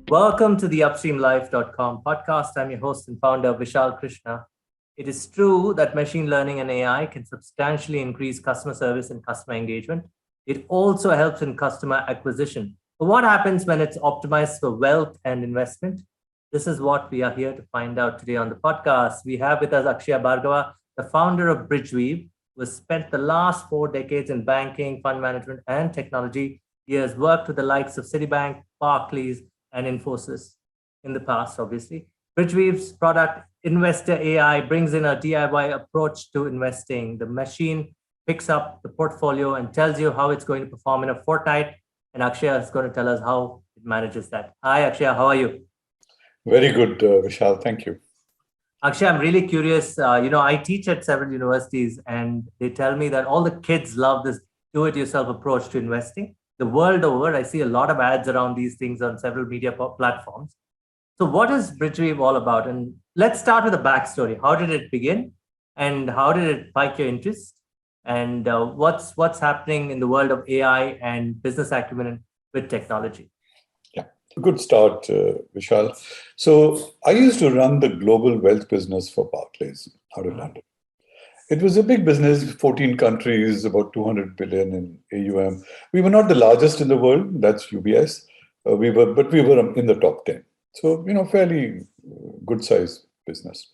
Welcome to the upstreamlife.com podcast. I'm your host and founder, Vishal Krishna. It is true that machine learning and AI can substantially increase customer service and customer engagement. It also helps in customer acquisition. But what happens when it's optimized for wealth and investment? This is what we are here to find out today on the podcast. We have with us Akshaya Bhargava, the founder of Bridgeweave, who has spent the last 4 decades in banking, fund management, and technology. He has worked with the likes of Citibank, Barclays, and Infosys in the past, obviously. Bridgeweave's product, InvestorAi, brings in a DIY approach to investing. The machine picks up the portfolio and tells you how it's going to perform in a fortnight. And Akshaya is going to tell us how it manages that. Hi, Akshaya, how are you? Very good, Vishal. Thank you. Actually, I'm really curious. I teach at several universities, and they tell me that all the kids love this do-it-yourself approach to investing. The world over, I see a lot of ads around these things on several media platforms. So, what is Bridgewave all about? And let's start with a backstory. How did it begin, and how did it spike your interest? And what's happening in the world of AI and business acumen with technology? Good start, Vishal. So I used to run the global wealth business for Barclays out of London. It was a big business, 14 countries, about 200 billion in AUM. We were not the largest in the world, that's UBS. But we were in the top 10. So, fairly good size business.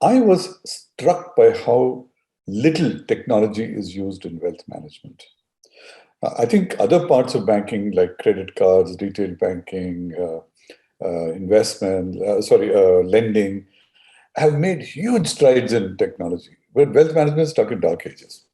I was struck by how little technology is used in wealth management. I think other parts of banking, like credit cards, retail banking, lending, have made huge strides in technology. But wealth management is stuck in dark ages.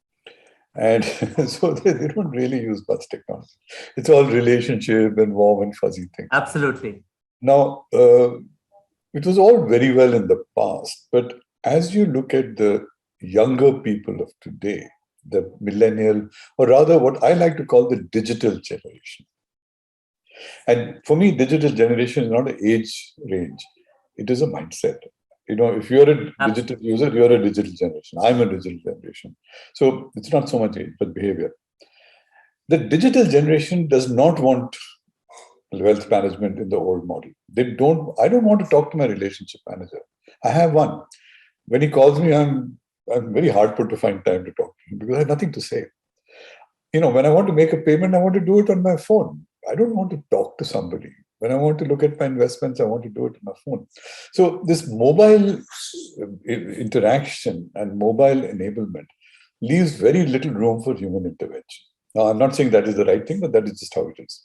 And so they don't really use much technology. It's all relationship and warm and fuzzy things. Absolutely. Now, it was all very well in the past. But as you look at the younger people of today, the millennial, or rather what I like to call the digital generation. And for me, digital generation is not an age range. It is a mindset. If you're a digital user, you're a digital generation. I'm a digital generation. So it's not so much age, but behavior. The digital generation does not want wealth management in the old model. I don't want to talk to my relationship manager. I have one. When he calls me, I'm very hard put to find time to talk to him because I have nothing to say. When I want to make a payment, I want to do it on my phone. I don't want to talk to somebody. When I want to look at my investments, I want to do it on my phone. So this mobile interaction and mobile enablement leaves very little room for human intervention. Now, I'm not saying that is the right thing, but that is just how it is.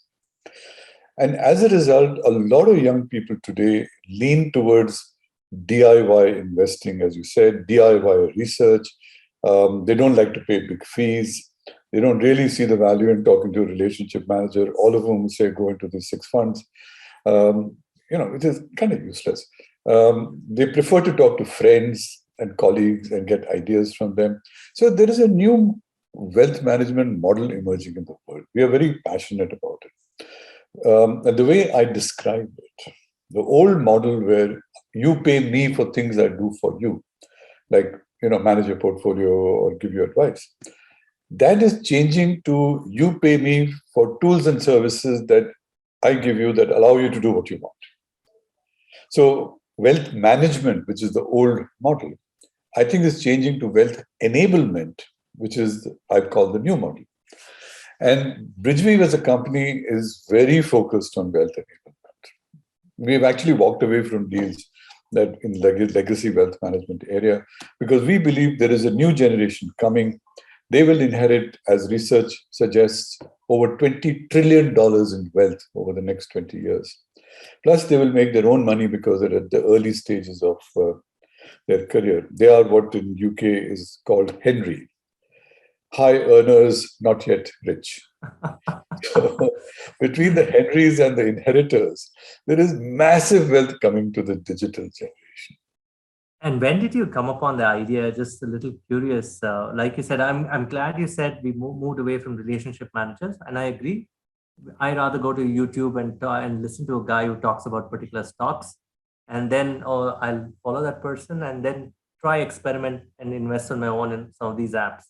And as a result, a lot of young people today lean towards DIY investing, as you said, DIY research. They don't like to pay big fees. They don't really see the value in talking to a relationship manager, all of whom say go into these 6 funds. It is kind of useless. They prefer to talk to friends and colleagues and get ideas from them. So there is a new wealth management model emerging in the world. We are very passionate about it. And the way I describe it, the old model where you pay me for things I do for you, like, manage your portfolio or give you advice. That is changing to you pay me for tools and services that I give you that allow you to do what you want. So wealth management, which is the old model, I think is changing to wealth enablement, which is, I've called the new model. And Bridgeweave as a company is very focused on wealth enablement. We've actually walked away from deals that in legacy wealth management area because we believe there is a new generation coming. They will inherit, as research suggests, over $20 trillion in wealth over the next 20 years. Plus, they will make their own money because they're at the early stages of their career. They are what in UK is called Henry. High earners, not yet rich. So, between the Henrys and the inheritors, there is massive wealth coming to the digital generation. And when did you come upon the idea? Just a little curious. Like you said, I'm glad you said we moved away from relationship managers, and I agree. I rather go to YouTube and listen to a guy who talks about particular stocks, and then I'll follow that person and then try experiment and invest on my own in some of these apps.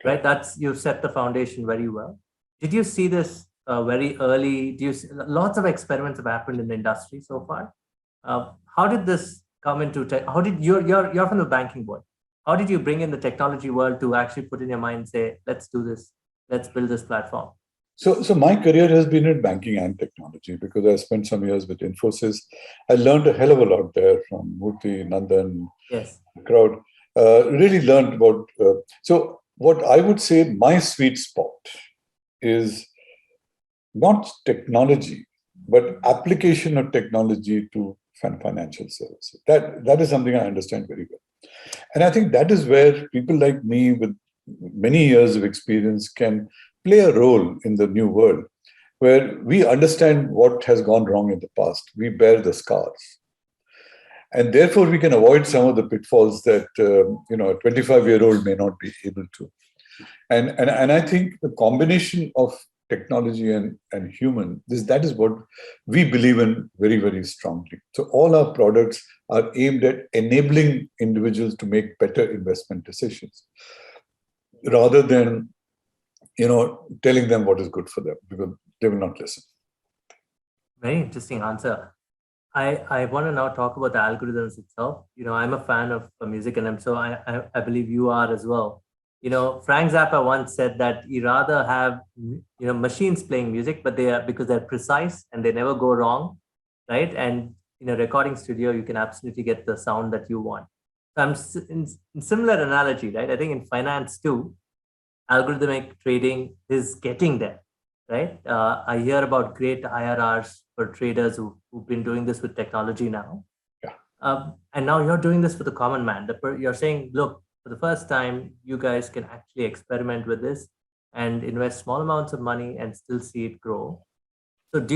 Right? You've set the foundation very well. Did you see this very early? Do you see, lots of experiments have happened in the industry so far? How did this come into tech? How did you're from the banking world? How did you bring in the technology world to actually put in your mind, say, let's do this, let's build this platform? So my career has been in banking and technology because I spent some years with Infosys. I learned a hell of a lot there from Murthy, Nandan, Yes. the crowd. Really learned about. So what I would say my sweet spot is not technology, but application of technology to financial services. That is something I understand very well. And I think that is where people like me with many years of experience can play a role in the new world, where we understand what has gone wrong in the past. We bear the scars. And therefore, we can avoid some of the pitfalls that a 25-year-old may not be able to. And I think the combination of technology and human, that is what we believe in very, very strongly. So all our products are aimed at enabling individuals to make better investment decisions rather than, telling them what is good for them, because they will not listen. Very interesting answer. I want to now talk about the algorithms itself. I'm a fan of music, and I believe you are as well. Frank Zappa once said that he rather have machines playing music, but because they're precise and they never go wrong, right? And in a recording studio, you can absolutely get the sound that you want. So I'm in similar analogy, right? I think in finance too, algorithmic trading is getting there, right? I hear about great IRRs for traders who've been doing this with technology now. Yeah. And now you're doing this for the common man. You're saying, look, for the first time, you guys can actually experiment with this and invest small amounts of money and still see it grow. So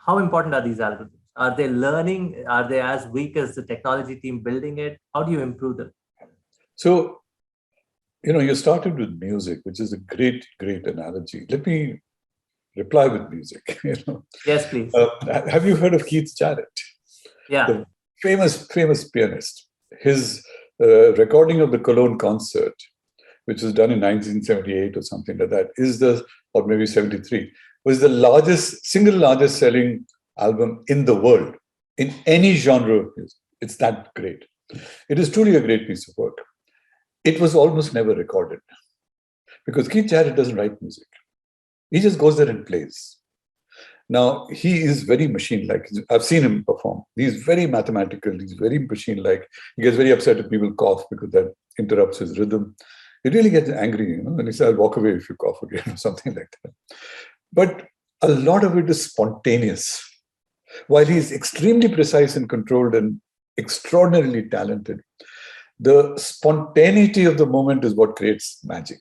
how important are these algorithms? Are they learning? Are they as weak as the technology team building it? How do you improve them? So, you started with music, which is a great, great analogy. Let me reply with music. Yes, please. Have you heard of Keith Jarrett? Yeah. The famous pianist. His recording of the Cologne concert, which was done in 1978 or something like that, or maybe 73, was the single largest selling album in the world, in any genre of music. It's that great. It is truly a great piece of work. It was almost never recorded because Keith Jarrett doesn't write music. He just goes there and plays. Now, he is very machine-like. I've seen him perform. He's very mathematical. He's very machine-like. He gets very upset if people cough because that interrupts his rhythm. He really gets angry, and he says, I'll walk away if you cough again or something like that. But a lot of it is spontaneous. While he's extremely precise and controlled and extraordinarily talented, the spontaneity of the moment is what creates magic.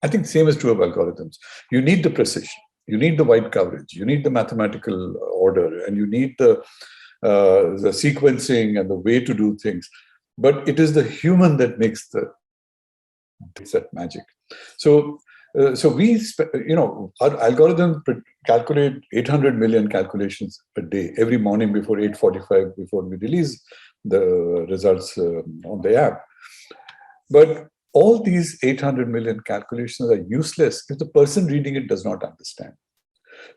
I think the same is true of algorithms. You need the precision. You need the wide coverage. You need the mathematical order, and you need the sequencing and the way to do things. But it is the human that makes that magic. So our algorithm calculate 800 million calculations a day every morning before 8:45, before we release the results on the app. But all these 800 million calculations are useless if the person reading it does not understand.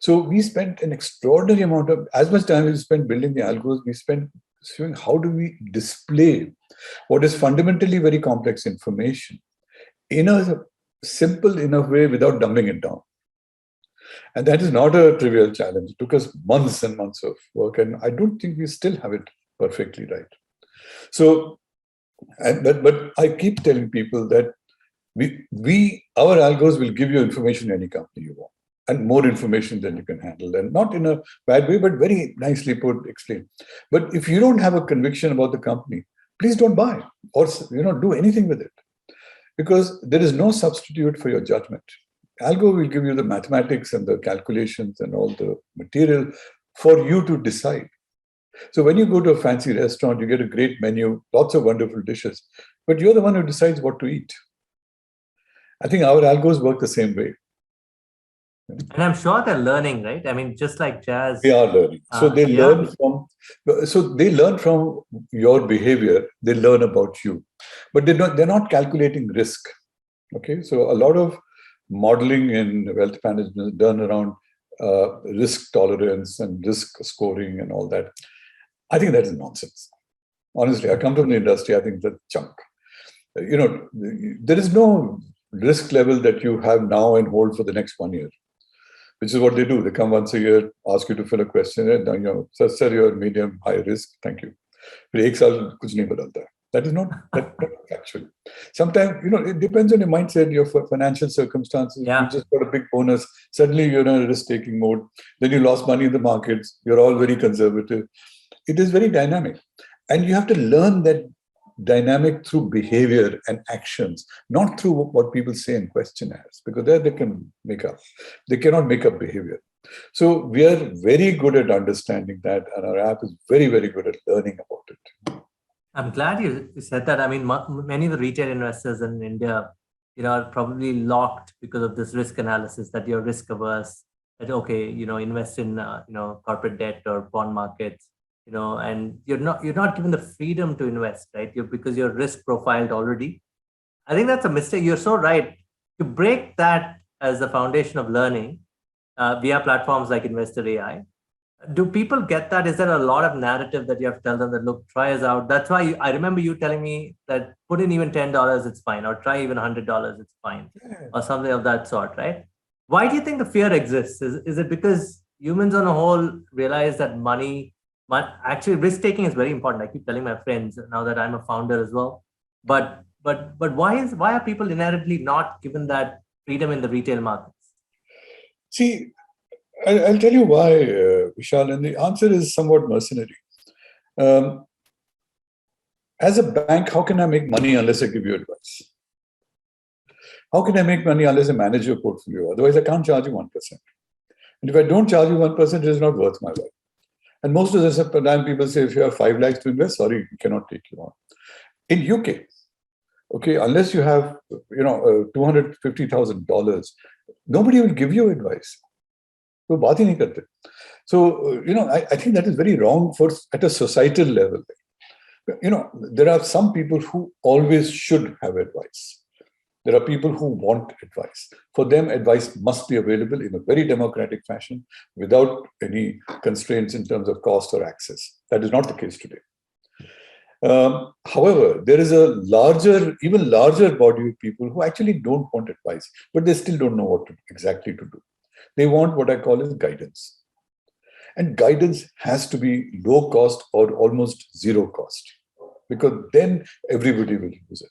So we spent an extraordinary amount of, as much time as we spent building the algorithms, we spent showing how do we display what is fundamentally very complex information in a simple enough way without dumbing it down. And that is not a trivial challenge. It took us months and months of work, and I don't think we still have it perfectly right. So, but I keep telling people that our algos will give you information in any company you want, and more information than you can handle, and not in a bad way, but very nicely explained. But if you don't have a conviction about the company, please don't buy or do anything with it, because there is no substitute for your judgment. Algo will give you the mathematics and the calculations and all the material for you to decide. So when you go to a fancy restaurant, you get a great menu, lots of wonderful dishes, but you're the one who decides what to eat. I think our algos work the same way. And I'm sure they're learning, right? I mean, just like jazz. They are learning. So they learn from your behavior. They learn about you, but they're not calculating risk. Okay. So a lot of modeling in wealth management done around risk tolerance and risk scoring and all that. I think that is nonsense. Honestly, I come from the industry, I think that's junk. There is no risk level that you have now and hold for the next 1 year, which is what they do. They come once a year, ask you to fill a questionnaire, sir, you're medium, high risk, thank you. फिर एक साल कुछ नहीं बदलता है. That is not factual. Sometimes, it depends on your mindset, your financial circumstances. Yeah. You just got a big bonus. Suddenly you're in a risk-taking mode. Then you lost money in the markets. You're all very conservative. It is very dynamic. And you have to learn that dynamic through behavior and actions, not through what people say in questionnaires, because there they can make up. They cannot make up behavior. So we are very good at understanding that, and our app is very, very good at learning about it. I'm glad you said that. I mean, many of the retail investors in India, are probably locked because of this risk analysis, that you're risk averse, that, okay, invest in, corporate debt or bond markets, and you're not given the freedom to invest, right? Because you're risk profiled already. I think that's a mistake. You're so right. To break that as the foundation of learning via platforms like InvestorAi, do people get that? Is there a lot of narrative that you have to tell them that, look, try us out? That's why I remember you telling me that put in even $10, it's fine, or try even $100, it's fine, or something of that sort, right? Why do you think the fear exists? Is it because humans on a whole realize that actually risk taking is very important? I keep telling my friends now that I'm a founder as well. But why are people inherently not given that freedom in the retail markets? See, I'll tell you why, Vishal, and the answer is somewhat mercenary. As a bank, how can I make money unless I give you advice? How can I make money unless I manage your portfolio? Otherwise, I can't charge you 1%. And if I don't charge you 1%, it is not worth my while. And most of the time, people say, if you have 5 lakhs to invest, sorry, we cannot take you on. In UK, okay, unless you have, $250,000, nobody will give you advice. So, I think that is very wrong at a societal level. There are some people who always should have advice. There are people who want advice. For them, advice must be available in a very democratic fashion without any constraints in terms of cost or access. That is not the case today. However, there is a even larger body of people who actually don't want advice, but they still don't know what exactly to do. They want what I call as guidance. And guidance has to be low cost or almost zero cost, because then everybody will use it.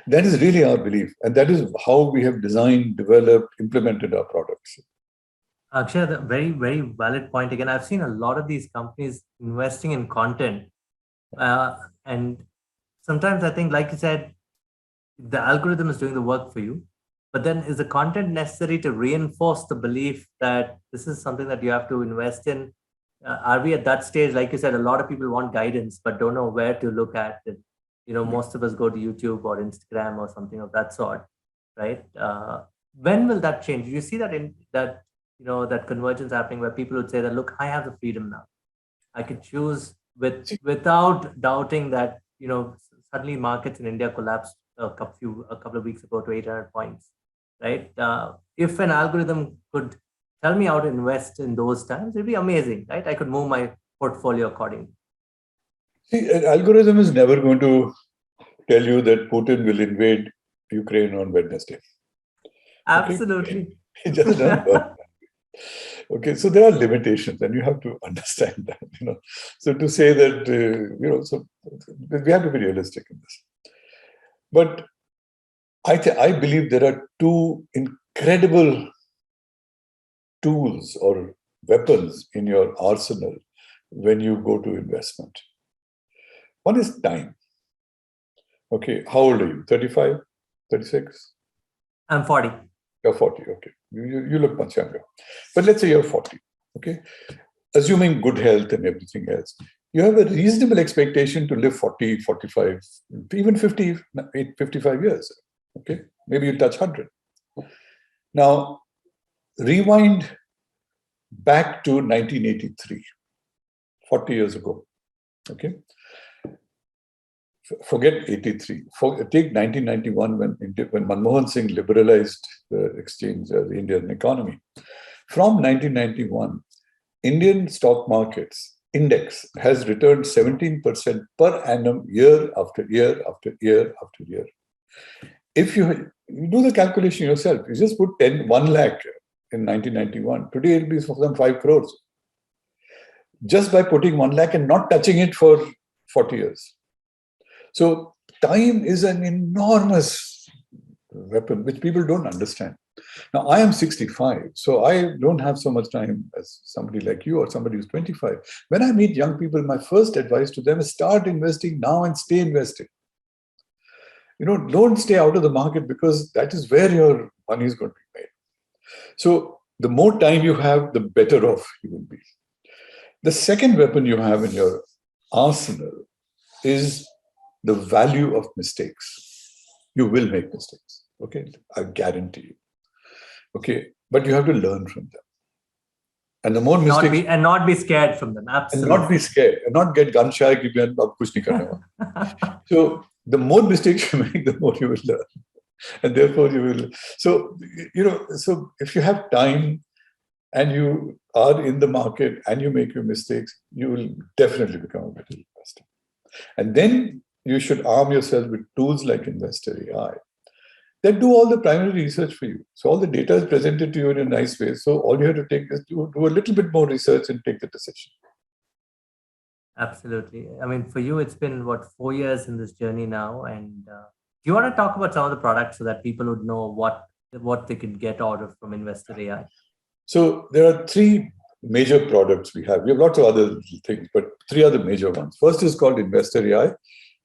That is really our belief. And that is how we have designed, developed, implemented our products. Akshaya, the very, very valid point. Again, I've seen a lot of these companies investing in content. And sometimes I think, like you said, the algorithm is doing the work for you. But then is the content necessary to reinforce the belief that this is something that you have to invest in? Are we at that stage? Like you said, a lot of people want guidance, but don't know where to look at it. Most of us go to YouTube or Instagram or something of that sort, right? When will that change? Do you see that that convergence happening where people would say that, look, I have the freedom now. I can choose without doubting that, suddenly markets in India collapsed a couple of weeks ago to 800 points. Right? If an algorithm could tell me how to invest in those times, it'd be amazing, right? I could move my portfolio accordingly. See, an algorithm is never going to tell you that Putin will invade Ukraine on Wednesday. Absolutely. Okay? It just doesn't work. Okay, so there are limitations, and you have to understand that. So to say that, so we have to be realistic in this. But I believe there are two incredible tools or weapons in your arsenal when you go to investment. One is time. Okay, how old are you? 35? 36? I'm 40. You're 40, okay. You look much younger. But let's say you're 40, okay? Assuming good health and everything else, you have a reasonable expectation to live 40, 45, even 50, 55 years. Okay, maybe you touch 100. Now, rewind back to 1983, 40 years ago. Okay, Forget 83. Take 1991 when Manmohan Singh liberalized the exchange, the Indian economy. From 1991, Indian stock markets index has returned 17% per annum year after year after year after year. If you do the calculation yourself, you just put 1 lakh in 1991. Today it will be for them 5 crores. Just by putting 1 lakh and not touching it for 40 years. So time is an enormous weapon which people don't understand. Now, I am 65, so I don't have so much time as somebody like you or somebody who's 25. When I meet young people, my first advice to them is start investing now and stay invested. Don't stay out of the market because that is where your money is going to be made. So the more time you have, the better off you will be. The second weapon you have in your arsenal is the value of mistakes. You will make mistakes, okay? I guarantee you. Okay, but you have to learn from them. And the more mistakes... not be scared from them, absolutely. And not be scared, and not get gun shy, ki main ab kuch nahi karne wala. So the more mistakes you make, the more you will learn. And therefore you will... So, so if you have time and you are in the market and you make your mistakes, you will definitely become a better investor. And then you should arm yourself with tools like InvestorAi that do all the primary research for you. So all the data is presented to you in a nice way. So all you have to take is do a little bit more research and take the decision. Absolutely. I mean, for you, it's been 4 years in this journey now. And do you want to talk about some of the products so that people would know what they can get out of from InvestorAi? So there are 3 major products we have. We have lots of other things, but 3 are the major ones. First is called InvestorAi,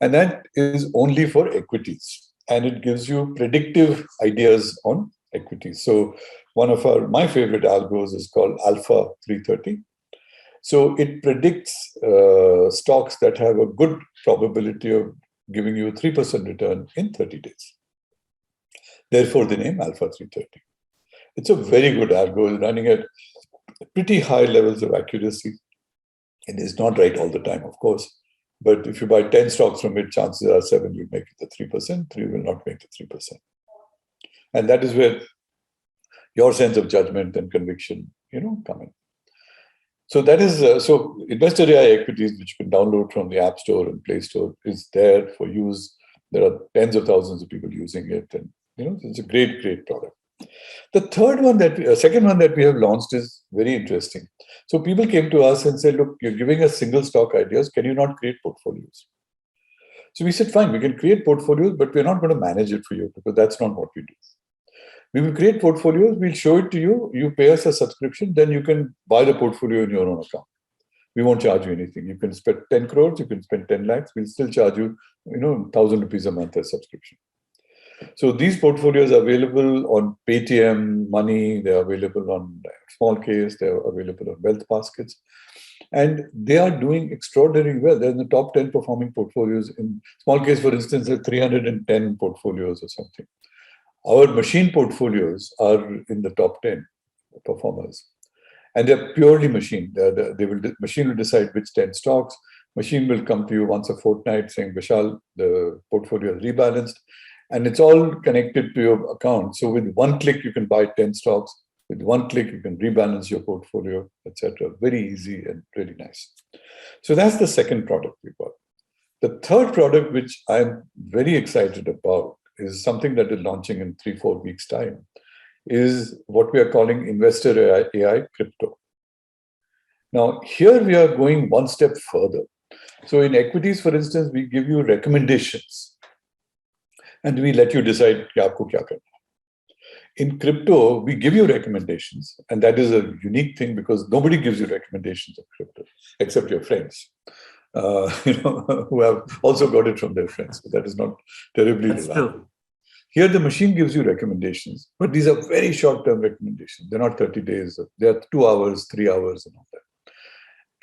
and that is only for equities. And it gives you predictive ideas on equities. So one of my favorite algos is called Alpha 330. So it predicts stocks that have a good probability of giving you a 3% return in 30 days. Therefore, the name Alpha 330. It's a very good algo. It's running at pretty high levels of accuracy. It is not right all the time, of course. But if you buy 10 stocks from it, chances are 7 will make it the 3%, 3 will not make the 3%. And that is where your sense of judgment and conviction, come in. So that is, so InvestorAi Equities, which you can download from the App Store and Play Store, is there for use. There are tens of thousands of people using it. And, it's a great, great product. The second one that we have launched is very interesting. So people came to us and said, look, you're giving us single stock ideas. Can you not create portfolios? So we said, fine, we can create portfolios, but we're not going to manage it for you because that's not what we do. We will create portfolios. We'll show it to you. You pay us a subscription. Then you can buy the portfolio in your own account. We won't charge you anything. You can spend 10 crores. You can spend 10 lakhs. We'll still charge you, 1,000 rupees a month as subscription. So these portfolios are available on Paytm, Money, they're available on Small Case, they're available on Wealth Baskets. And they are doing extraordinarily well. They're in the top 10 performing portfolios. In Small Case, for instance, there are 310 portfolios or something. Our machine portfolios are in the top 10 performers. And they're purely machine. Machine will decide which 10 stocks. Machine will come to you once a fortnight saying, Vishal, the portfolio is rebalanced. And it's all connected to your account. So with one click, you can buy 10 stocks. With one click, you can rebalance your portfolio, etc. Very easy and really nice. So that's the second product we got. The third product, which I'm very excited about, is something that is launching in 3-4 weeks' time, is what we are calling InvestorAi Crypto. Now, here we are going one step further. So in equities, for instance, we give you recommendations. And we let you decide ki aapko kya karna. In crypto, we give you recommendations. And that is a unique thing because nobody gives you recommendations of crypto, except your friends, who have also got it from their friends. So that is not terribly reliable. True. Here, the machine gives you recommendations, but these are very short-term recommendations. They're not 30 days. They are 2 hours, 3 hours, and all that.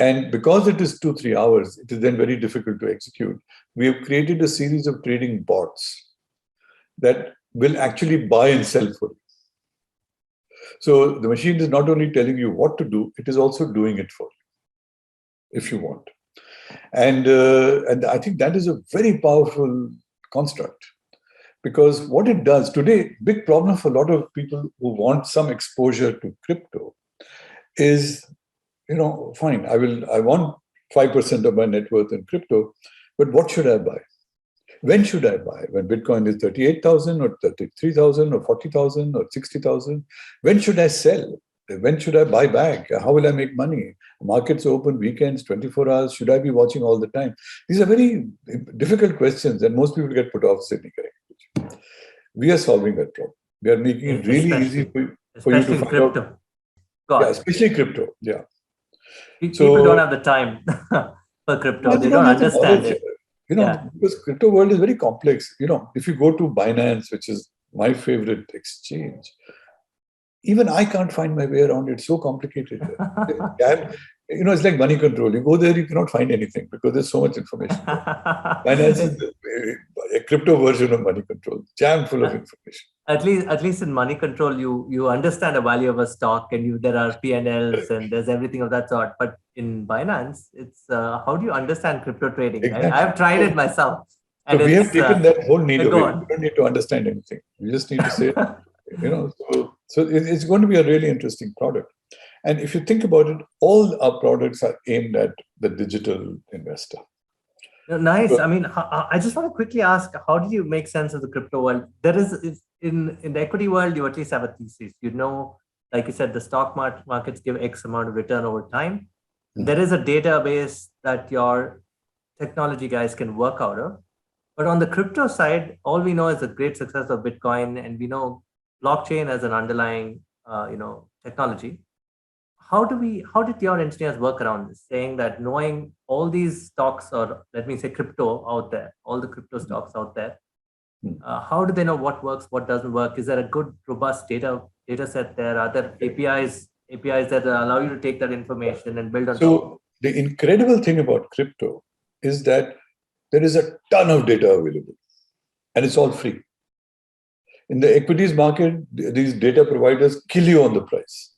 And because it is 2-3 hours, it is then very difficult to execute. We have created a series of trading bots that will actually buy and sell for you. So the machine is not only telling you what to do, it is also doing it for you, if you want. And I think that is a very powerful construct. Because what it does today, big problem for a lot of people who want some exposure to crypto is, fine, I want 5% of my net worth in crypto, but what should I buy? When should I buy? When Bitcoin is 38,000 or 33,000 or 40,000 or 60,000? When should I sell? When should I buy back? How will I make money? Markets open weekends, 24 hours. Should I be watching all the time? These are very difficult questions, and most people get put off Sydney, correct? We are solving that problem. We are making it really easy for you to in find crypto. out. God. Yeah, especially crypto. Yeah. People don't have the time for crypto. No, They don't have the understand knowledge, it. because crypto world is very complex. If you go to Binance, which is my favorite exchange, even I can't find my way around it. It's so complicated. It's like money control. You go there, you cannot find anything because there's so much information. Binance is a crypto version of money control, jam full of information. At least in money control, you understand the value of a stock, and there are P&Ls and there's everything of that sort. But in Binance, it's how do you understand crypto trading? Exactly. Right? I've tried it myself. So we have taken that whole need away. You don't need to understand anything. You just need to say, so it's going to be a really interesting product. And if you think about it, all our products are aimed at the digital investor. Nice. So, I mean, I just want to quickly ask, how do you make sense of the crypto world? There is, in the equity world, you at least have a thesis. Like you said, the stock markets give X amount of return over time. Mm-hmm. There is a database that your technology guys can work out of. But on the crypto side, all we know is the great success of Bitcoin, and we know blockchain as an underlying, technology. How did your engineers work around this, saying that knowing all these stocks, or let me say crypto out there, all the crypto stocks out there, how do they know what works, what doesn't work? Is there a good, robust data set there? Are there APIs that allow you to take that information and build on top? So the incredible thing about crypto is that there is a ton of data available, and it's all free. In the equities market, these data providers kill you on the price.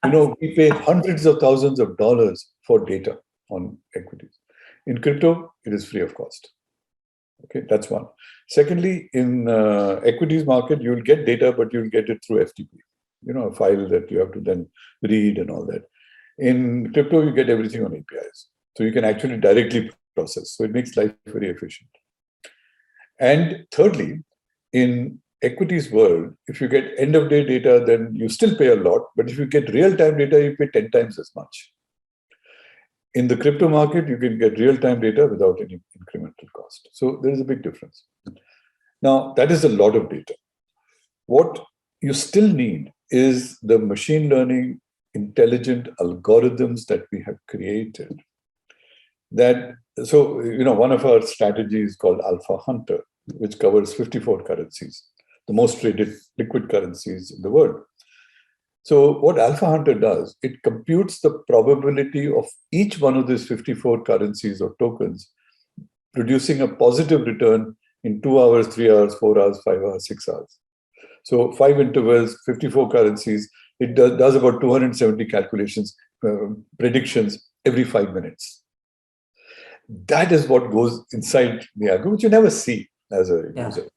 We pay hundreds of thousands of dollars for data on equities. In crypto, it is free of cost. Okay, that's one. Secondly, in equities market, you'll get data, but you'll get it through FTP. A file that you have to then read and all that. In crypto, you get everything on APIs. So you can actually directly process. So it makes life very efficient. And thirdly, in equities world, if you get end of day data, then you still pay a lot. But if you get real time data, you pay 10 times as much. In the crypto market, you can get real time data without any incremental cost. So there is a big difference. Now, that is a lot of data. What you still need is the machine learning intelligent algorithms that we have created. One of our strategies is called Alpha Hunter, which covers 54 currencies, the most traded liquid currencies in the world. So what Alpha Hunter does, it computes the probability of each one of these 54 currencies or tokens producing a positive return in 2 hours, 3 hours, 4 hours, 5 hours, 6 hours. So 5 intervals, 54 currencies, it does about 270 calculations, predictions every 5 minutes. That is what goes inside the algorithm, which you never see as a user.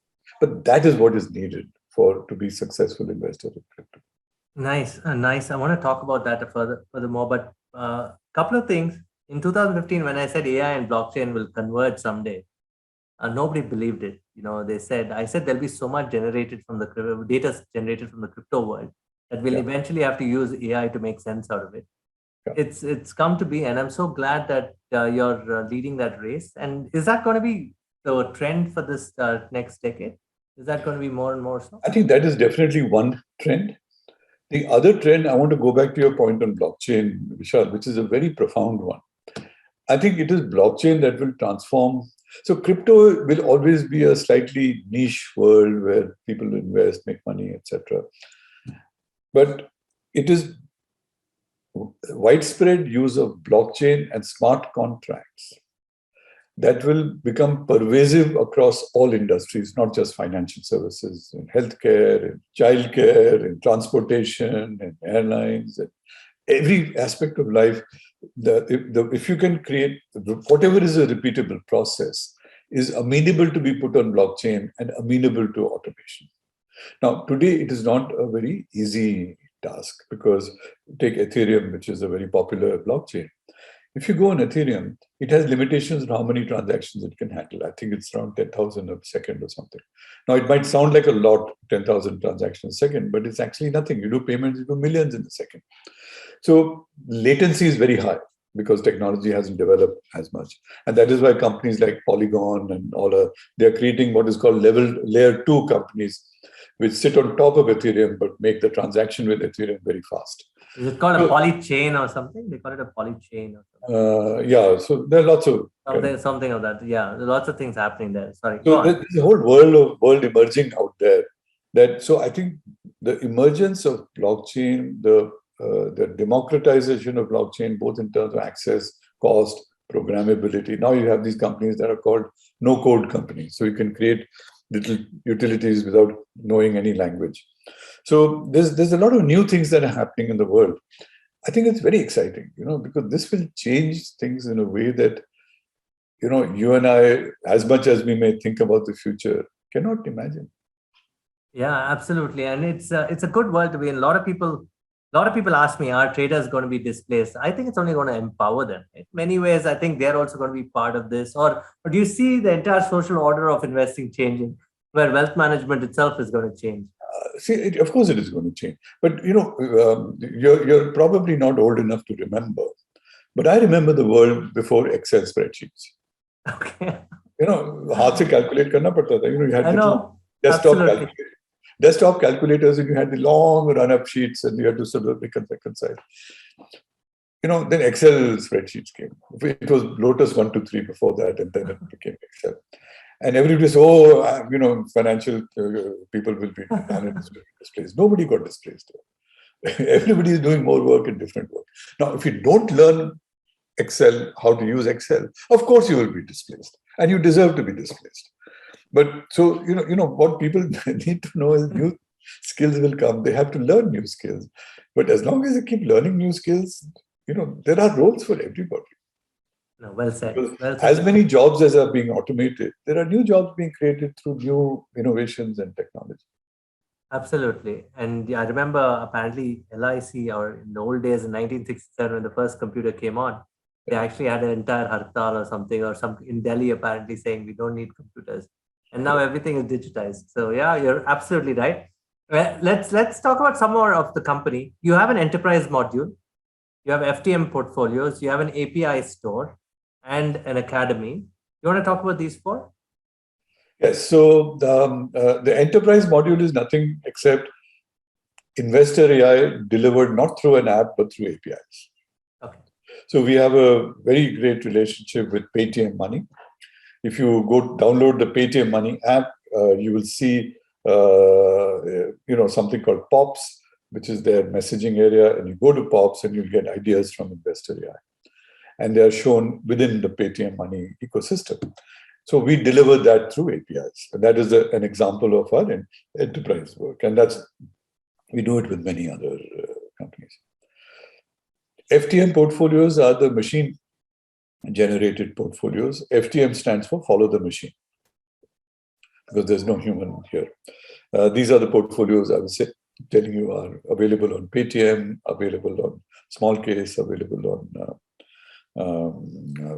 But that is what is needed to be successful investor in crypto. Nice. I want to talk about that furthermore, but a couple of things. In 2015, when I said AI and blockchain will converge someday, nobody believed it. I said there'll be so much generated from the data generated from the crypto world that we'll eventually have to use AI to make sense out of it. Yeah. It's come to be, and I'm so glad that you're leading that race. And is that going to be the trend for this next decade? Is that going to be more and more so? I think that is definitely one trend. The other trend, I want to go back to your point on blockchain, Vishal, which is a very profound one. I think it is blockchain that will transform. So crypto will always be a slightly niche world where people invest, make money, etc. But it is widespread use of blockchain and smart contracts that will become pervasive across all industries, not just financial services, in healthcare, in childcare, in transportation, in airlines, and every aspect of life. if you can create whatever is a repeatable process is amenable to be put on blockchain and amenable to automation. Now, today it is not a very easy task because take Ethereum, which is a very popular blockchain. If you go on Ethereum, it has limitations on how many transactions it can handle. I think it's around 10,000 a second or something. Now, it might sound like a lot, 10,000 transactions a second, but it's actually nothing. You do payments, you do millions in a second. So latency is very high because technology hasn't developed as much. And that is why companies like Polygon and they're creating what is called layer 2 companies, which sit on top of Ethereum, but make the transaction with Ethereum very fast. Is it called a polychain or something? They call it a polychain or something. Yeah, so there are lots of... Something of that. Yeah, there are lots of things happening there. Sorry. So there's a whole world emerging out there. So I think the emergence of blockchain, the democratization of blockchain, both in terms of access, cost, programmability. Now you have these companies that are called no-code companies. So you can create little utilities without knowing any language. So there's a lot of new things that are happening in the world. I think it's very exciting, because this will change things in a way that, you and I, as much as we may think about the future, cannot imagine. Yeah, absolutely. And it's a good world to be in. A lot of people ask me, are traders going to be displaced? I think it's only going to empower them. In many ways, I think they're also going to be part of this. Or do you see the entire social order of investing changing, where wealth management itself is going to change? Of course it is going to change. But, you're probably not old enough to remember. But I remember the world before Excel spreadsheets. Okay. हाथ से calculate करना पड़ता था. You had desktop calculators, and you had the long run-up sheets, and you had to sort of reconcile. Then Excel spreadsheets came. It was Lotus 1, 2, 3 before that, and then it became Excel. And everybody says, financial people will be displaced. Nobody got displaced. Everybody is doing more work and different work. Now, if you don't learn Excel, how to use Excel, of course you will be displaced, and you deserve to be displaced. But so, what people need to know is new skills will come. They have to learn new skills. But as long as they keep learning new skills, there are roles for everybody. No, well said. As many jobs as are being automated, there are new jobs being created through new innovations and technology. Absolutely. And I remember apparently LIC, or in the old days in 1967, when the first computer came on, they actually had an entire hartal or something, in Delhi apparently saying we don't need computers. And now everything is digitized. So yeah, you're absolutely right. Well, let's talk about some more of the company. You have an enterprise module, you have FTM portfolios, you have an API store, and an academy. You want to talk about these four? Yes. So the enterprise module is nothing except InvestorAi delivered not through an app, but through APIs. Okay. So we have a very great relationship with Paytm Money. If you go download the Paytm Money app, you will see something called POPs, which is their messaging area, and you go to POPs and you'll get ideas from InvestorAi. And they are shown within the Paytm Money ecosystem. So we deliver that through APIs. And that is an example of our enterprise work. And we do it with many other companies. FTM portfolios are the machine-generated portfolios. FTM stands for follow the machine, because there's no human here. These are the portfolios I was telling you are available on Paytm, available on Small Case, available on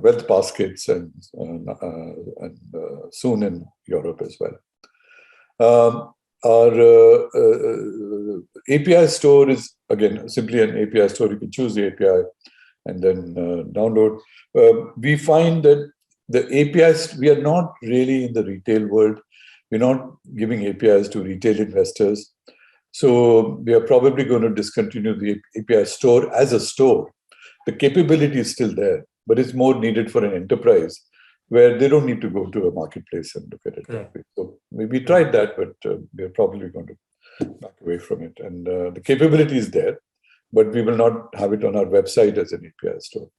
Wealth Baskets, and soon in Europe as well. Our API store is, again, simply an API store. You can choose the API and then download. We find that the APIs, we are not really in the retail world. We're not giving APIs to retail investors. So we are probably going to discontinue the API store as a store. The capability is still there, but it's more needed for an enterprise where they don't need to go to a marketplace and look at it. Correct. So we tried that, but we're probably going to back away from it. And the capability is there, but we will not have it on our website as an API store.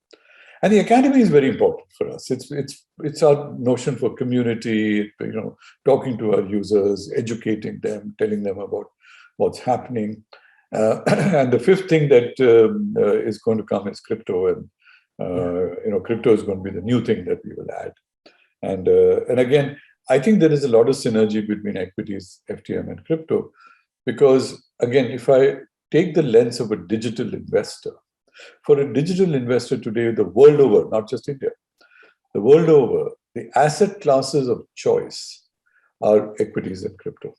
And the academy is very important for us. It's our notion for community, talking to our users, educating them, telling them about what's happening. And the fifth thing that is going to come is crypto. And Crypto is going to be the new thing that we will add. And again, I think there is a lot of synergy between equities, FTM, and crypto, because again, if I take the lens of a digital investor, for a digital investor today, the world over, not just India, the world over, the asset classes of choice are equities and crypto.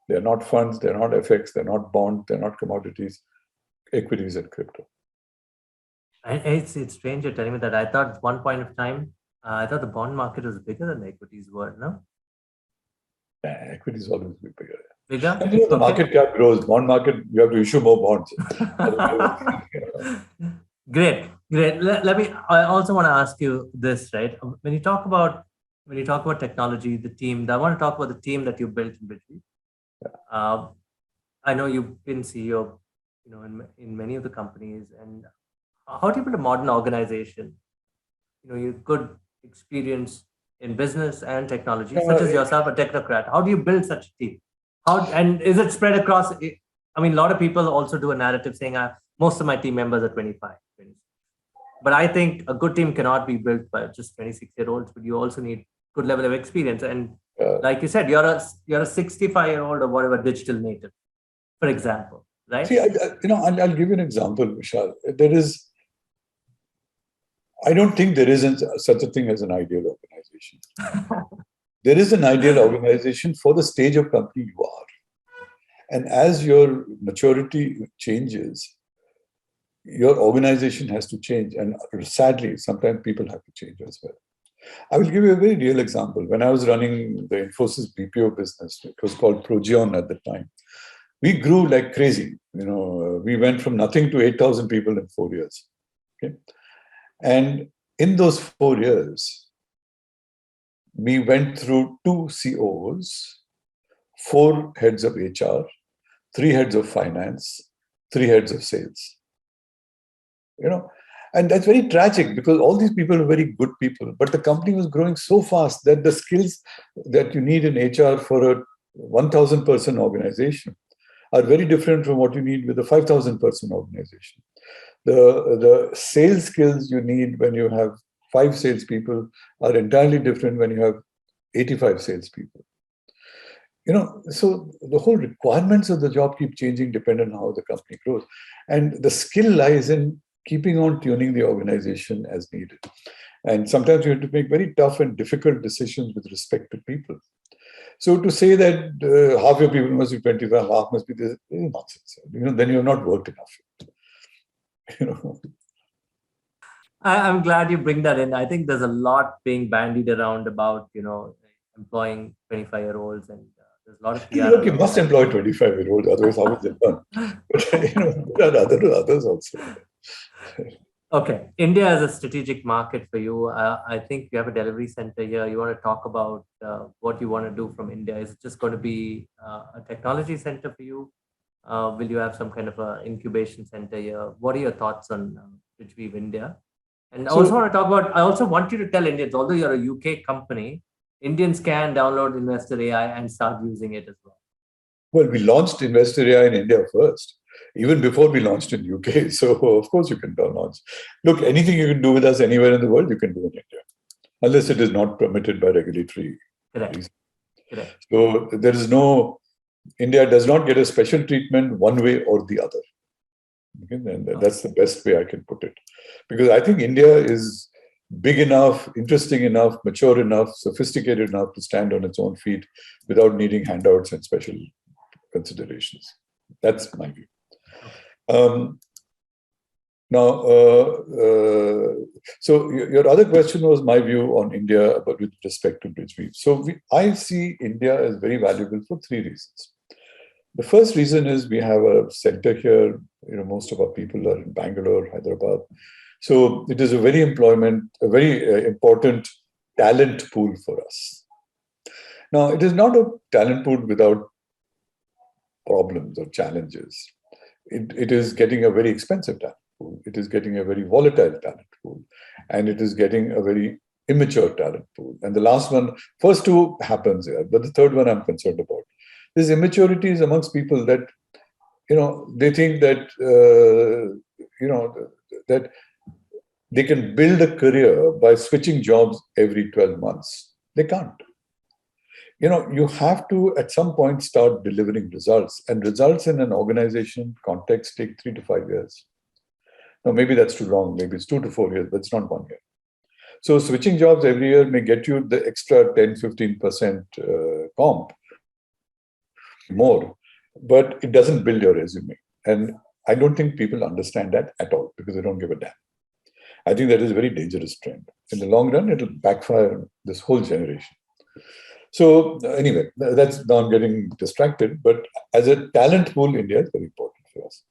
They're not funds, they're not FX, they're not bonds, they're not commodities, equities and crypto. It's strange you're telling me that. I thought at one point of time, I thought the bond market was bigger than the equities were, no? Equities always be bigger. Bigger? And the market cap grows. Bond market, you have to issue more bonds. Great. I also want to ask you this, right? When you talk about technology, the team, I want to talk about the team that you built in Bridgeweave. I know you've been CEO, in many of the companies. And how do you build a modern organization? You could experience in business and technology, such as yourself, a technocrat. How do you build such a team? And is it spread across? I mean, a lot of people also do a narrative saying most of my team members are 25, 26. But I think a good team cannot be built by just 26-year-olds, but you also need good level of experience. And like you said, you're a 65-year-old or whatever digital native, for example, right? See, I'll give you an example, Vishal. I don't think there isn't such a thing as an ideal organization. There is an ideal organization for the stage of company you are. And as your maturity changes, your organization has to change. And sadly, sometimes people have to change as well. I will give you a very real example. When I was running the Infosys BPO business, it was called Progeon at the time. We grew like crazy. We went from nothing to 8,000 people in 4 years. Okay? And in those 4 years, we went through 2 COOs, 4 heads of HR, 3 heads of finance, 3 heads of sales. And that's very tragic because all these people are very good people, but the company was growing so fast that the skills that you need in HR for a 1,000 person organization are very different from what you need with a 5,000 person organization. The sales skills you need when you have 5 salespeople are entirely different when you have 85 salespeople. So the whole requirements of the job keep changing depending on how the company grows. And the skill lies in keeping on tuning the organization as needed. And sometimes you have to make very tough and difficult decisions with respect to people. So to say that half your people must be 25, half must be this, is nonsense. Then you're not worked enough. I'm glad you bring that in. I think there's a lot being bandied around about, employing 25-year-olds, and there's a lot of PR. Look, you must employ 25-year-olds, otherwise how is it done? But there are others also. Okay, India is a strategic market for you. I think you have a delivery center here. You want to talk about what you want to do from India. Is it just going to be a technology center for you? Will you have some kind of a incubation center here? What are your thoughts on Bridgeweave India? And I also want you to tell Indians, although you're a UK company, Indians can download InvestorAi and start using it as well. Well, we launched InvestorAi in India first, even before we launched in UK. So, of course, you can launch. Look, anything you can do with us anywhere in the world, you can do in India, unless it is not permitted by regulatory reasons. Correct. So, India does not get a special treatment one way or the other. Okay? And that's the best way I can put it. Because I think India is big enough, interesting enough, mature enough, sophisticated enough to stand on its own feet without needing handouts and special considerations. That's my view. So your other question was my view on India but with respect to Bridgeweave. So I see India as very valuable for 3 reasons. The first reason is we have a center here. Most of our people are in Bangalore, Hyderabad. So it is a very important talent pool for us. Now, it is not a talent pool without problems or challenges. It is getting a very expensive talent pool. It is getting a very volatile talent pool. And it is getting a very immature talent pool. And the first 2 happens here, but the third one I'm concerned about. This immaturity is amongst people that, they think that, that they can build a career by switching jobs every 12 months. They can't. You have to, at some point, start delivering results. And results in an organization context take 3 to 5 years. Now, maybe that's too long. Maybe it's 2 to 4 years, but it's not 1 year. So switching jobs every year may get you the extra 10-15% comp more, but it doesn't build your resume. And I don't think people understand that at all because they don't give a damn. I think that is a very dangerous trend. In the long run, it'll backfire on this whole generation. So anyway, that's now I'm getting distracted. But as a talent pool, India is very important for us.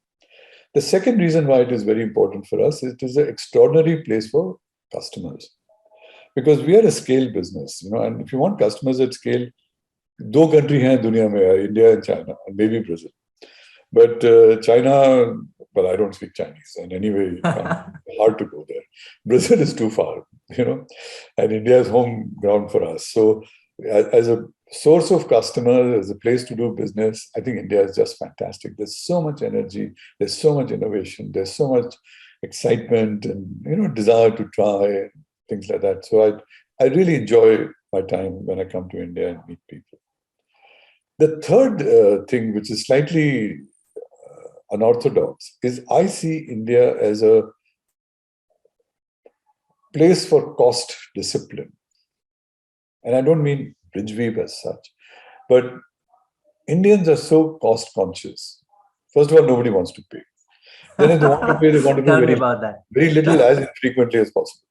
The second reason why it is very important for us is it is an extraordinary place for customers. Because we are a scale business, and if you want customers at scale, 2 countries hain dunya mein, India and China, and maybe Brazil. But China, well, I don't speak Chinese, and anyway, hard to go there. Brazil is too far, and India is home ground for us. So as a source of customers, as a place to do business, I think India is just fantastic. There's so much energy, there's so much innovation, there's so much excitement and, desire to try, things like that. So I really enjoy my time when I come to India and meet people. The third thing, which is slightly unorthodox, is I see India as a place for cost discipline. And I don't mean Bridgeweave as such, but Indians are so cost conscious. First of all, nobody wants to pay. Then if they want to pay, they want to pay very little as infrequently as possible.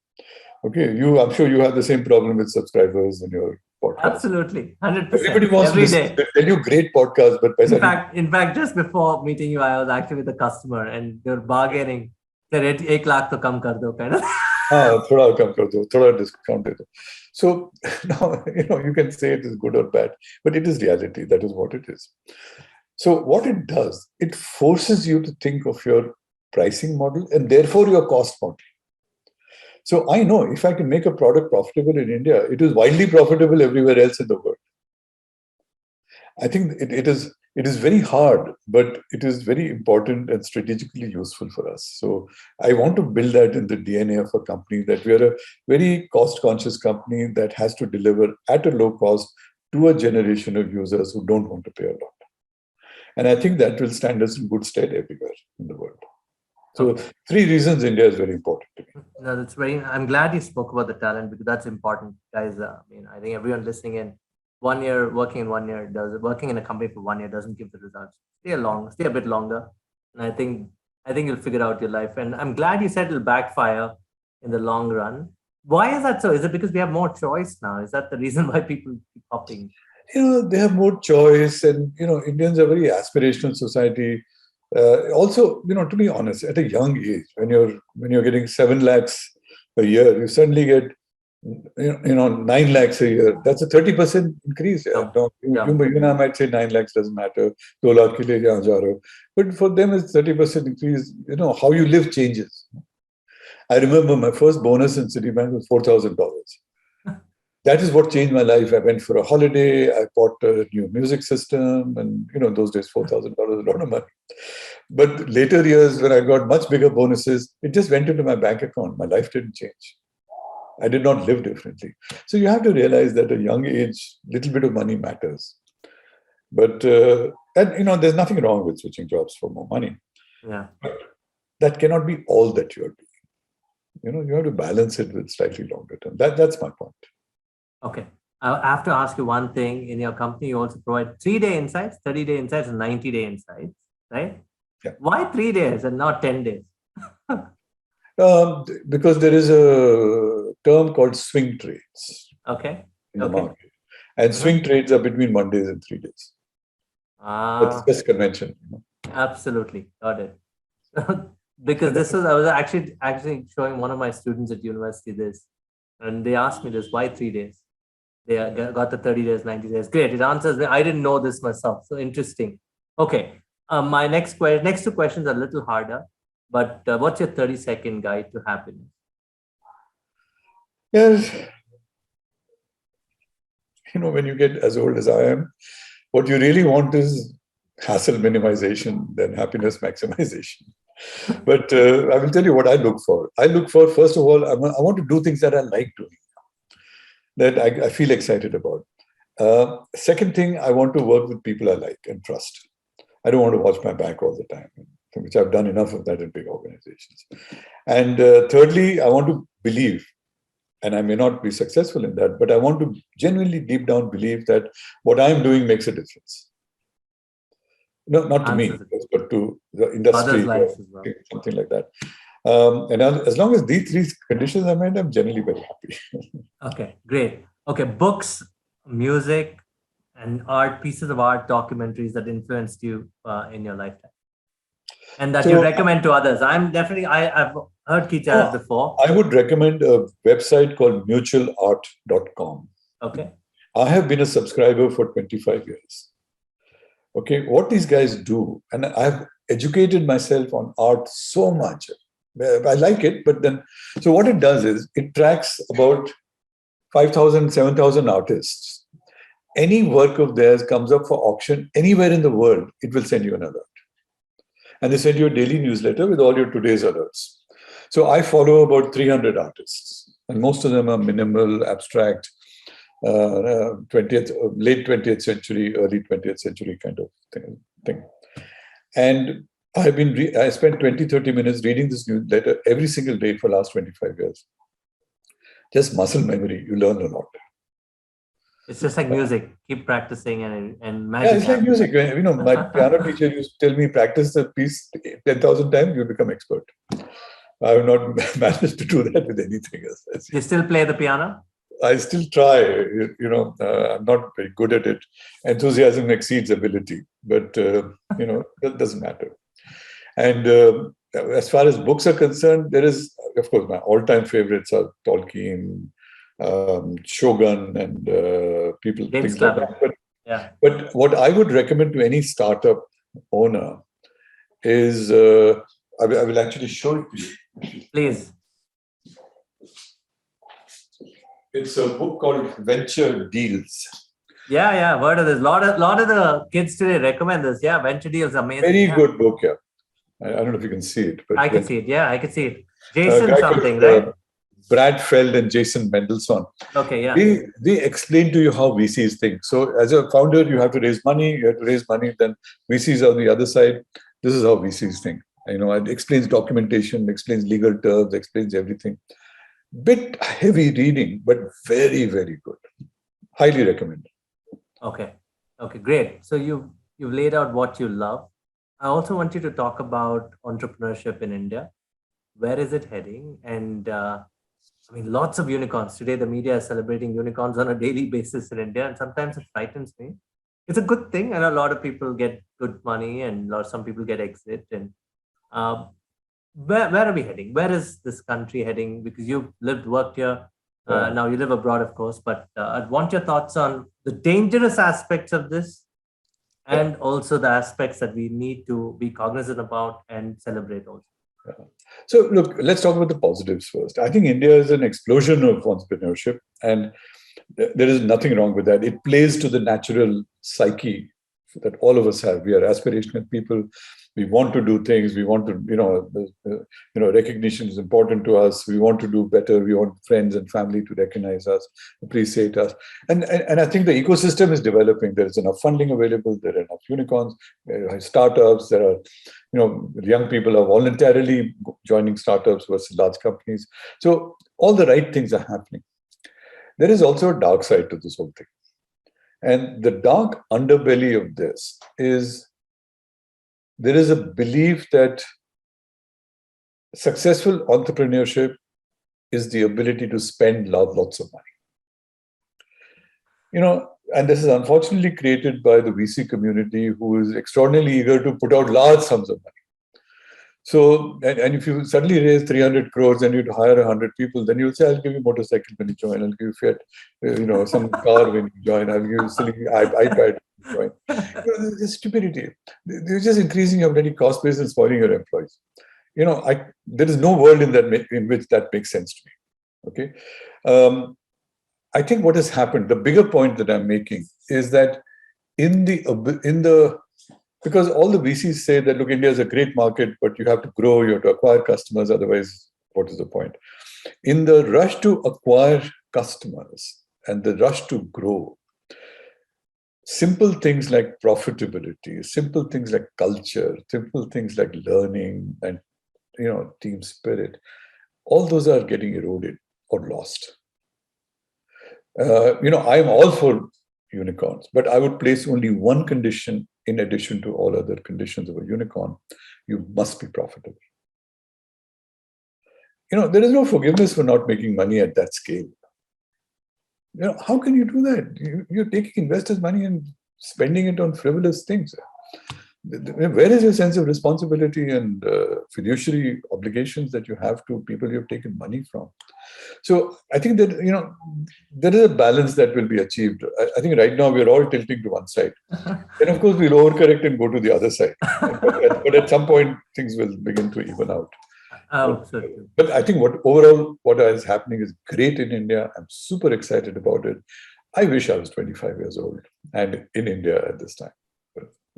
Okay, I'm sure you have the same problem with subscribers in your podcast. Absolutely, 100%. Everybody wants every to day. Tell you great podcasts, but in fact, just before meeting you, I was actually with a customer and they're bargaining. They're 1 lakh to come kar do, kind of. Thoda kam kar do, thoda discount de do. So now, you can say it is good or bad, but it is reality. That is what it is. So what it does, it forces you to think of your pricing model and therefore your cost model. So I know if I can make a product profitable in India, it is widely profitable everywhere else in the world. I think it is very hard, but it is very important and strategically useful for us. So I want to build that in the DNA of a company, that we are a very cost-conscious company that has to deliver at a low cost to a generation of users who don't want to pay a lot. And I think that will stand us in good stead everywhere in the world. So 3 reasons India is very important to me. No, I'm glad you spoke about the talent because that's important, guys. I think everyone listening in, 1 year, working in a company for 1 year doesn't give the results. Stay a bit longer. And I think you'll figure out your life. And I'm glad you said it'll backfire in the long run. Why is that so? Is it because we have more choice now? Is that the reason why people keep hopping? They have more choice, and Indians are a very aspirational society. Also, to be honest, at a young age, when you're getting 7 lakhs a year, you suddenly get 9 lakhs a year. That's a 30% increase. Yeah. You and I might say 9 lakhs doesn't matter. 2 lakh ke liye jahan ja rahe ho. But for them, it's 30% increase. How you live changes. I remember my first bonus in Citibank was $4,000. That is what changed my life. I went for a holiday. I bought a new music system, and those days $4,000 is a lot of money. But later years, when I got much bigger bonuses, it just went into my bank account. My life didn't change. I did not live differently. So you have to realize that at a young age, little bit of money matters. But there's nothing wrong with switching jobs for more money. Yeah. But that cannot be all that you're doing. You have to balance it with slightly longer term. That's my point. Okay. I have to ask you one thing. In your company, you also provide 3-day insights, 30-day insights, and 90-day insights, right? Yeah. Why 3 days and not 10 days? Because there is a term called swing trades. Okay. In the market. And swing trades are between 1 day and 3 days. That's just convention. Absolutely. Got it. Because I was actually showing one of my students at university this, and they asked me this, why 3 days? They got the 30 days, 90 days. Great. It answers me. I didn't know this myself. So interesting. Okay. My next 2 questions are a little harder, but what's your 30-second guide to happiness? Yes. When you get as old as I am, what you really want is hassle minimization than happiness maximization. But I will tell you what I look for. I look for, first of all, I want to do things that I like doing, that I feel excited about. Second thing, I want to work with people I like and trust. I don't want to watch my back all the time, which I've done enough of that in big organizations. And thirdly, I want to believe, and I may not be successful in that, but I want to genuinely deep down believe that what I'm doing makes a difference. No, not to me, but to the industry, others' lives as well. Something like that. And as long as these three conditions are met, I'm generally very happy. Okay, great. Okay, books, music, and art, pieces of art, documentaries that influenced you in your lifetime, and that you recommend to others. I've heard Key Charas before. I would recommend a website called mutualart.com. Okay. I have been a subscriber for 25 years. Okay, what these guys do, and I've educated myself on art so much. I like it, but then, so what it does is it tracks about 5,000, 7,000 artists. Any work of theirs comes up for auction anywhere in the world, it will send you an alert. And they send you a daily newsletter with all your today's alerts. So I follow about 300 artists, and most of them are minimal, abstract, 20th, late 20th century, early 20th century kind of thing. And I spent 20, 30 minutes reading this newsletter every single day for the last 25 years. Just muscle memory, you learn a lot. It's just like music. Keep practicing and magic. Yeah, it's like music. You know, my piano teacher used to tell me, practice the piece 10,000 times, you become expert. I have not managed to do that with anything else. You still play the piano? I still try. I'm not very good at it. Enthusiasm exceeds ability, but that doesn't matter. And as far as books are concerned, there is, of course, my all-time favorites are Tolkien, Shogun, and people things like that. But what I would recommend to any startup owner is I will actually show it to you. Please. It's a book called Venture Deals. Yeah, I've heard of this. Lot of the kids today recommend this. Yeah, Venture Deals, amazing. Very good book, yeah. I don't know if you can see it. But I can see it. Yeah, I can see it. Jason something, right? Brad Feld and Jason Mendelsohn. Okay, yeah. They explain to you how VCs think. So as a founder, you have to raise money. You have to raise money. Then VCs on the other side. This is how VCs think. It explains documentation, explains legal terms, explains everything. Bit heavy reading, but very, very good. Highly recommend. Okay, great. So you've laid out what you love. I also want you to talk about entrepreneurship in India. Where is it heading? And lots of unicorns. Today, the media is celebrating unicorns on a daily basis in India, and sometimes it frightens me. It's a good thing. I know a lot of people get good money, and some people get exit. And where are we heading? Where is this country heading? Because you've worked here. Now you live abroad, of course. But I'd want your thoughts on the dangerous aspects of this, and also the aspects that we need to be cognizant about and celebrate also. Yeah. So look, let's talk about the positives first. I think India is an explosion of entrepreneurship, and there is nothing wrong with that. It plays to the natural psyche that all of us have. We are aspirational people. We want to do things. We want to, recognition is important to us. We want to do better. We want friends and family to recognize us, appreciate us. And I think the ecosystem is developing. There is enough funding available. There are enough unicorns, there are startups. There are, young people are voluntarily joining startups versus large companies. So all the right things are happening. There is also a dark side to this whole thing. And the dark underbelly of this is there is a belief that successful entrepreneurship is the ability to spend lots of money. And this is unfortunately created by the VC community, who is extraordinarily eager to put out large sums of money. So, and if you suddenly raise 300 crores and you hire 100 people, then you'll say, I'll give you a motorcycle when you join, I'll give you Fiat, some car when you join, I'll give you silly iPad when you join. This is stupidity. They're just increasing your bloody cost base and spoiling your employees. There is no world in which that makes sense to me. Okay. I think what has happened, the bigger point that I'm making is that in the Because all the VCs say that, look, India is a great market, but you have to grow, you have to acquire customers, otherwise, what is the point? In the rush to acquire customers and the rush to grow, simple things like profitability, simple things like culture, simple things like learning and team spirit, all those are getting eroded or lost. I'm all for unicorns, but I would place only one condition in addition to all other conditions of a unicorn: you must be profitable. There is no forgiveness for not making money at that scale. How can you do that? You're taking investors' money and spending it on frivolous things. Where is your sense of responsibility and fiduciary obligations that you have to people you've taken money from? So I think that, there is a balance that will be achieved. I think right now we're all tilting to one side. Then, of course, we'll overcorrect and go to the other side. But at some point, things will begin to even out. But I think what is happening is great in India. I'm super excited about it. I wish I was 25 years old and in India at this time.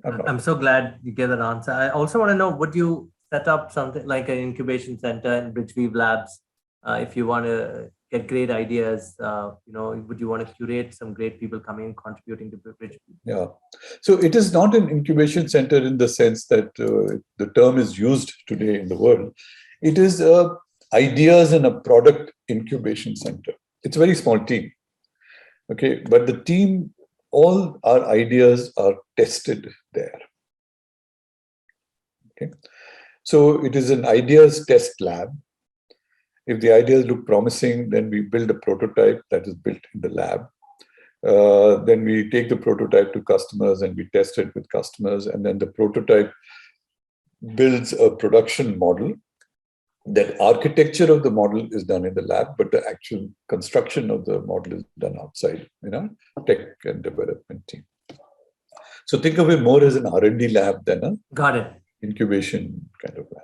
I'm so glad you gave that answer. I also want to know, would you set up something like an incubation center in Bridgeweave Labs if you want to get great ideas? Would you want to curate some great people coming and contributing to Bridgeweave? Yeah. So it is not an incubation center in the sense that the term is used today in the world. It is ideas and a product incubation center. It's a very small team. Okay, but the team, all our ideas are tested there. Okay, so it is an ideas test lab. If the ideas look promising, then we build a prototype that is built in the lab. Then we take the prototype to customers and we test it with customers. And then the prototype builds a production model. That architecture of the model is done in the lab, but the actual construction of the model is done outside, tech and development team. So think of it more as an R&D lab than a incubation kind of lab.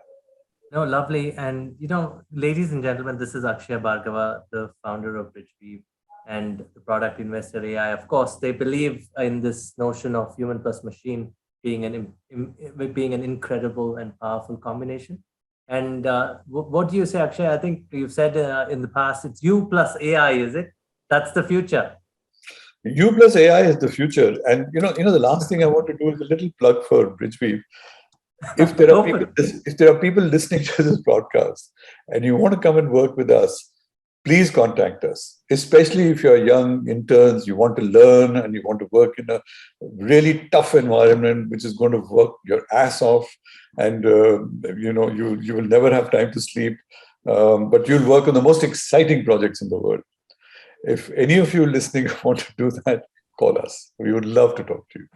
No, lovely. And, ladies and gentlemen, this is Akshaya Bhargava, the founder of Bridgeweave and the product InvestorAi. Of course, they believe in this notion of human plus machine being an incredible and powerful combination. And what do you say, Akshay? I think you've said in the past, it's you plus AI, is it? That's the future. You plus AI is the future. And, the last thing I want to do is a little plug for Bridgeweave. If there are people listening to this broadcast and you want to come and work with us, please contact us, especially if you're young interns, you want to learn and you want to work in a really tough environment, which is going to work your ass off. And, you will never have time to sleep, but you'll work on the most exciting projects in the world. If any of you listening want to do that, call us. We would love to talk to you.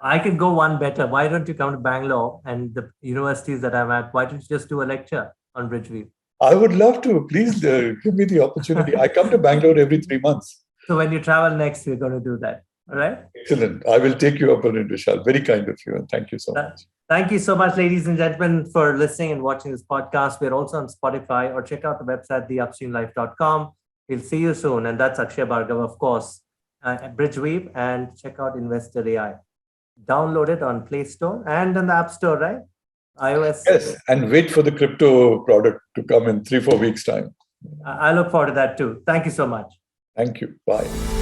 I can go one better. Why don't you come to Bangalore and the universities that I'm at? Why don't you just do a lecture on Bridgeweave? I would love to. Please give me the opportunity. I come to Bangalore every 3 months. So when you travel next, we're going to do that. All right? Excellent. I will take you up on it, Vishal. Very kind of you. And thank you so much. Thank you so much, ladies and gentlemen, for listening and watching this podcast. We're also on Spotify, or check out the website, theupstreamlife.com. We'll see you soon. And that's Akshaya Bhargava, of course, at Bridgeweave, and check out InvestorAi. Download it on Play Store and on the App Store, right? iOS. Yes, and wait for the crypto product to come in 3-4 weeks' time. I look forward to that too. Thank you so much. Thank you. Bye.